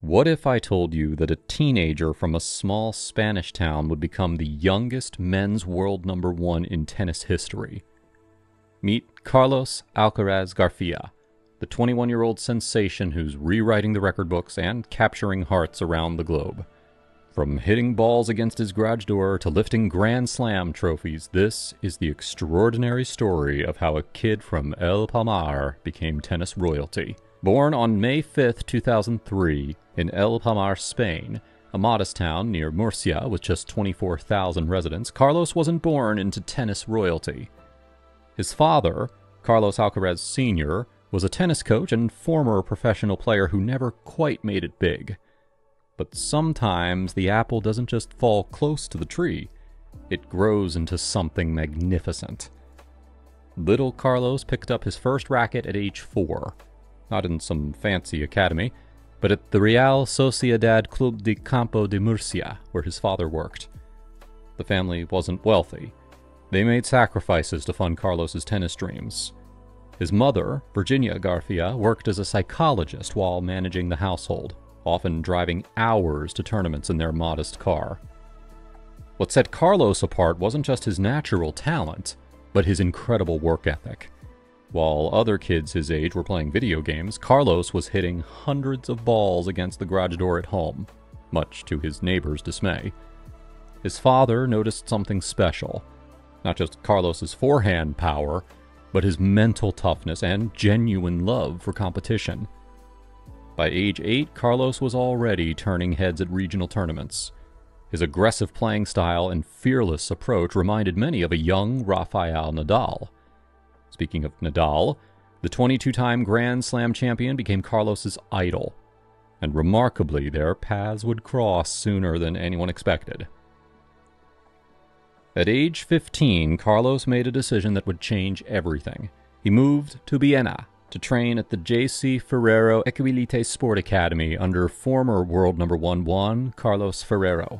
What if I told you that a teenager from a small Spanish town would become the youngest men's world #1 in tennis history? Meet Carlos Alcaraz Garcia, the 21-year-old sensation who's rewriting the record books and capturing hearts around the globe. From hitting balls against his garage door to lifting Grand Slam trophies, this is the extraordinary story of how a kid from El Palmar became tennis royalty. Born on May 5, 2003, in El Palmar, Spain, a modest town near Murcia with just 24,000 residents, Carlos wasn't born into tennis royalty. His father, Carlos Alcaraz Sr., was a tennis coach and former professional player who never quite made it big. But sometimes the apple doesn't just fall close to the tree, it grows into something magnificent. Little Carlos picked up his first racket at age 4. Not in some fancy academy, but at the Real Sociedad Club de Campo de Murcia, where his father worked. The family wasn't wealthy. They made sacrifices to fund Carlos's tennis dreams. His mother, Virginia Garcia, worked as a psychologist while managing the household, often driving hours to tournaments in their modest car. What set Carlos apart wasn't just his natural talent, but his incredible work ethic. While other kids his age were playing video games, Carlos was hitting hundreds of balls against the garage door at home, much to his neighbors' dismay. His father noticed something special, not just Carlos's forehand power, but his mental toughness and genuine love for competition. By age 8, Carlos was already turning heads at regional tournaments. His aggressive playing style and fearless approach reminded many of a young Rafael Nadal. Speaking of Nadal, the 22-time Grand Slam champion became Carlos's idol, and remarkably, their paths would cross sooner than anyone expected. At age 15, Carlos made a decision that would change everything. He moved to Vienna to train at the J.C. Ferrero Equilite Sport Academy under former world #1 Juan Carlos Ferrero.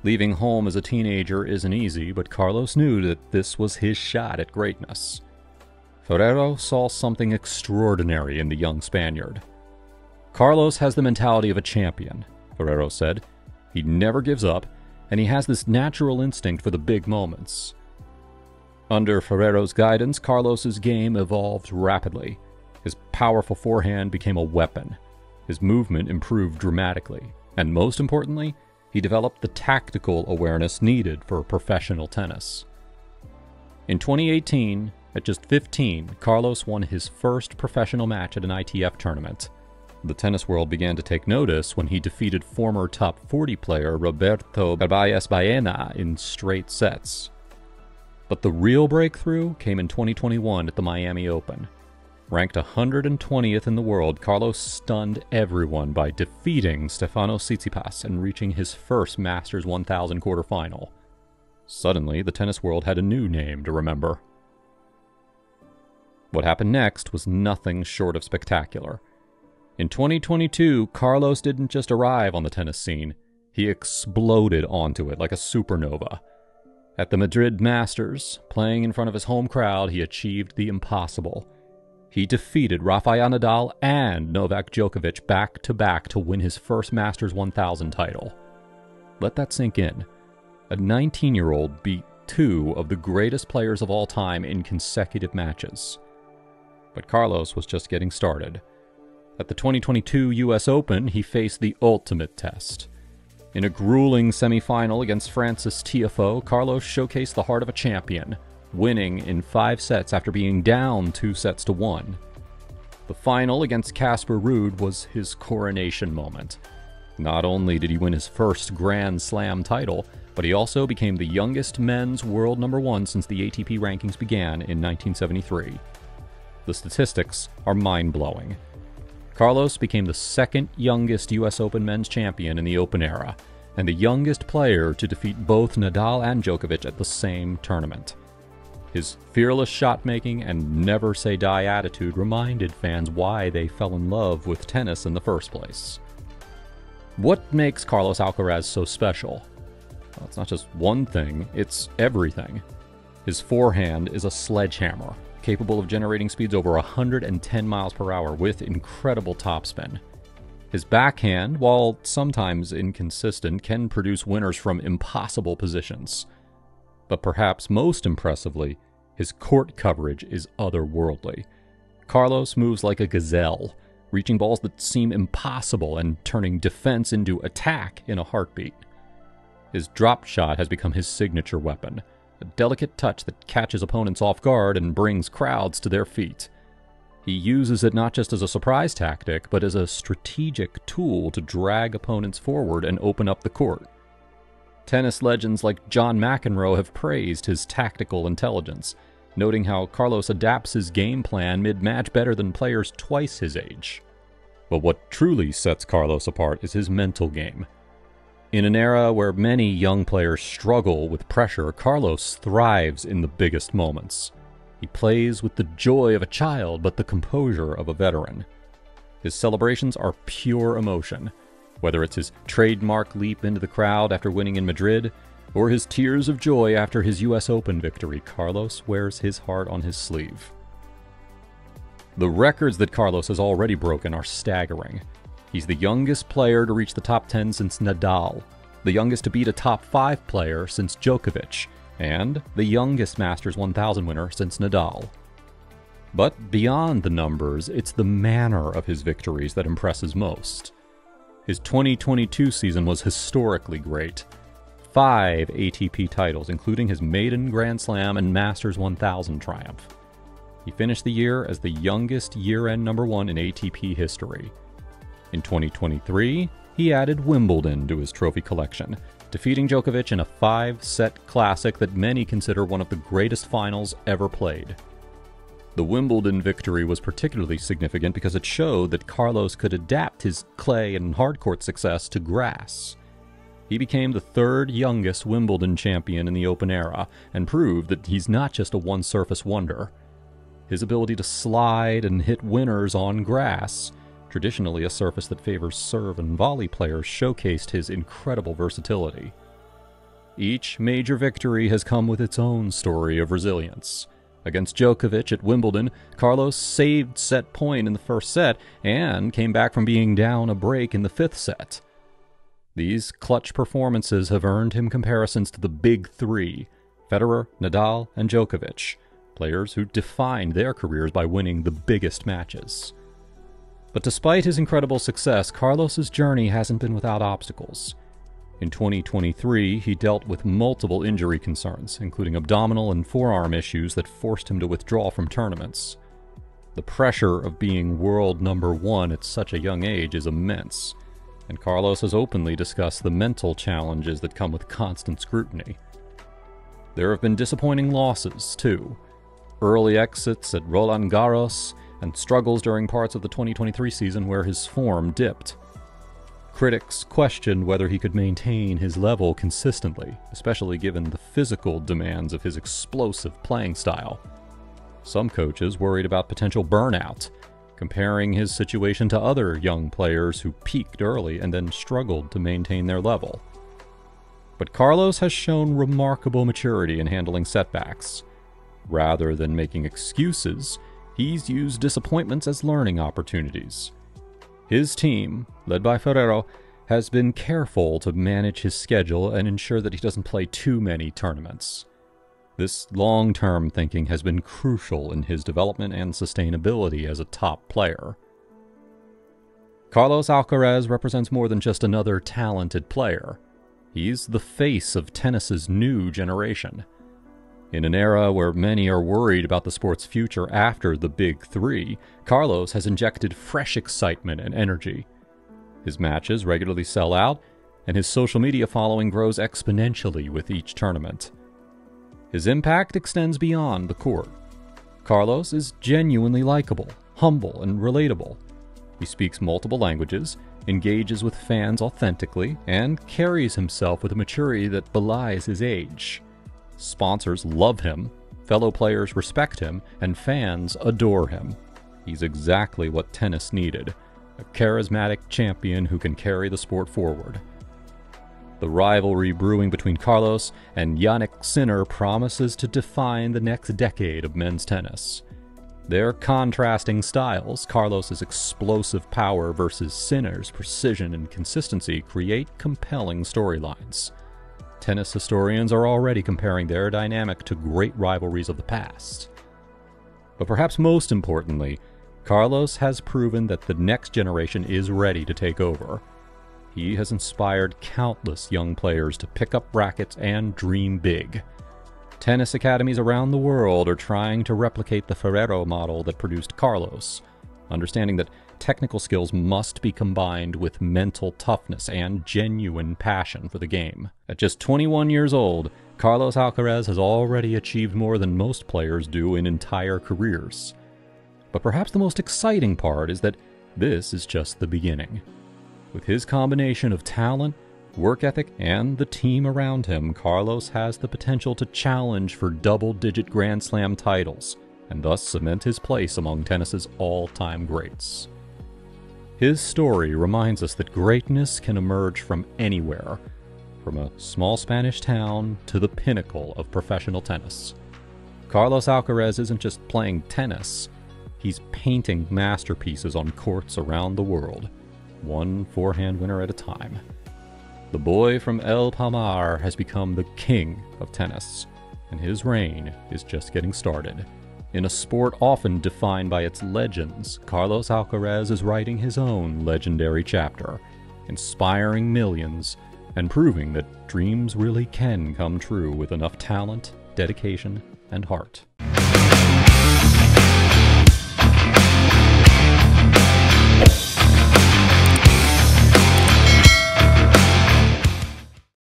Leaving home as a teenager isn't easy, but Carlos knew that this was his shot at greatness. Ferrero saw something extraordinary in the young Spaniard. Carlos has the mentality of a champion, Ferrero said. He never gives up, and he has this natural instinct for the big moments. Under Ferrero's guidance, Carlos's game evolved rapidly. His powerful forehand became a weapon. His movement improved dramatically, and most importantly, he developed the tactical awareness needed for professional tennis. In 2018, at just 15, Carlos won his first professional match at an ITF tournament. The tennis world began to take notice when he defeated former top 40 player Roberto Garbayes Baena in straight sets. But the real breakthrough came in 2021 at the Miami Open. Ranked 120th in the world, Carlos stunned everyone by defeating Stefanos Tsitsipas and reaching his first Masters 1000 quarterfinal. Suddenly, the tennis world had a new name to remember. What happened next was nothing short of spectacular. In 2022, Carlos didn't just arrive on the tennis scene, he exploded onto it like a supernova. At the Madrid Masters, playing in front of his home crowd, he achieved the impossible. He defeated Rafael Nadal and Novak Djokovic back-to-back to win his first Masters 1000 title. Let that sink in. A 19-year-old beat 2 of the greatest players of all time in consecutive matches. But Carlos was just getting started. At the 2022 US Open, he faced the ultimate test. In a grueling semifinal against Francis Tiafoe, Carlos showcased the heart of a champion, winning in 5 sets after being down 2-1. The final against Casper Ruud was his coronation moment. Not only did he win his first Grand Slam title, but he also became the youngest men's world #1 since the ATP rankings began in 1973. The statistics are mind-blowing. Carlos became the second youngest US Open men's champion in the Open era, and the youngest player to defeat both Nadal and Djokovic at the same tournament. His fearless shot-making and never-say-die attitude reminded fans why they fell in love with tennis in the first place. What makes Carlos Alcaraz so special? Well, it's not just one thing, it's everything. His forehand is a sledgehammer, capable of generating speeds over 110 miles per hour with incredible topspin. His backhand, while sometimes inconsistent, can produce winners from impossible positions. But perhaps most impressively, his court coverage is otherworldly. Carlos moves like a gazelle, reaching balls that seem impossible and turning defense into attack in a heartbeat. His drop shot has become his signature weapon, a delicate touch that catches opponents off guard and brings crowds to their feet. He uses it not just as a surprise tactic, but as a strategic tool to drag opponents forward and open up the court. Tennis legends like John McEnroe have praised his tactical intelligence, noting how Carlos adapts his game plan mid-match better than players twice his age. But what truly sets Carlos apart is his mental game. In an era where many young players struggle with pressure, Carlos thrives in the biggest moments. He plays with the joy of a child, but the composure of a veteran. His celebrations are pure emotion, whether it's his trademark leap into the crowd after winning in Madrid, or his tears of joy after his US Open victory. Carlos wears his heart on his sleeve. The records that Carlos has already broken are staggering. He's the youngest player to reach the top 10 since Nadal, the youngest to beat a top 5 player since Djokovic, and the youngest Masters 1000 winner since Nadal. But beyond the numbers, it's the manner of his victories that impresses most. His 2022 season was historically great. 5 ATP titles, including his maiden Grand Slam and Masters 1000 triumph. He finished the year as the youngest year-end #1 in ATP history. In 2023, he added Wimbledon to his trophy collection, defeating Djokovic in a 5-set classic that many consider one of the greatest finals ever played. The Wimbledon victory was particularly significant because it showed that Carlos could adapt his clay and hardcourt success to grass. He became the 3rd youngest Wimbledon champion in the Open era, and proved that he's not just a one-surface wonder. His ability to slide and hit winners on grass, traditionally a surface that favors serve and volley players, showcased his incredible versatility. Each major victory has come with its own story of resilience. Against Djokovic at Wimbledon, Carlos saved set point in the first set and came back from being down a break in the 5th set. These clutch performances have earned him comparisons to the Big Three: Federer, Nadal, and Djokovic, players who defined their careers by winning the biggest matches. But despite his incredible success, Carlos's journey hasn't been without obstacles. In 2023, he dealt with multiple injury concerns, including abdominal and forearm issues that forced him to withdraw from tournaments. The pressure of being world #1 at such a young age is immense, and Carlos has openly discussed the mental challenges that come with constant scrutiny. There have been disappointing losses, too. Early exits at Roland Garros, and struggles during parts of the 2023 season where his form dipped. Critics questioned whether he could maintain his level consistently, especially given the physical demands of his explosive playing style. Some coaches worried about potential burnout, comparing his situation to other young players who peaked early and then struggled to maintain their level. But Carlos has shown remarkable maturity in handling setbacks. Rather than making excuses, he's used disappointments as learning opportunities. His team, led by Ferrero, has been careful to manage his schedule and ensure that he doesn't play too many tournaments. This long-term thinking has been crucial in his development and sustainability as a top player. Carlos Alcaraz represents more than just another talented player. He's the face of tennis's new generation. In an era where many are worried about the sport's future after the Big Three, Carlos has injected fresh excitement and energy. His matches regularly sell out, and his social media following grows exponentially with each tournament. His impact extends beyond the court. Carlos is genuinely likable, humble, and relatable. He speaks multiple languages, engages with fans authentically, and carries himself with a maturity that belies his age. Sponsors love him, fellow players respect him, and fans adore him. He's exactly what tennis needed, a charismatic champion who can carry the sport forward. The rivalry brewing between Carlos and Jannik Sinner promises to define the next decade of men's tennis. Their contrasting styles, Carlos's explosive power versus Sinner's precision and consistency, create compelling storylines. Tennis historians are already comparing their dynamic to great rivalries of the past. But perhaps most importantly, Carlos has proven that the next generation is ready to take over. He has inspired countless young players to pick up rackets and dream big. Tennis academies around the world are trying to replicate the Ferrero model that produced Carlos, understanding that technical skills must be combined with mental toughness and genuine passion for the game. At just 21 years old, Carlos Alcaraz has already achieved more than most players do in entire careers. But perhaps the most exciting part is that this is just the beginning. With his combination of talent, work ethic, and the team around him, Carlos has the potential to challenge for double-digit Grand Slam titles, and thus cement his place among tennis's all-time greats. His story reminds us that greatness can emerge from anywhere, from a small Spanish town to the pinnacle of professional tennis. Carlos Alcaraz isn't just playing tennis, he's painting masterpieces on courts around the world, one forehand winner at a time. The boy from El Palmar has become the king of tennis, and his reign is just getting started. In a sport often defined by its legends, Carlos Alcaraz is writing his own legendary chapter, inspiring millions and proving that dreams really can come true with enough talent, dedication, and heart.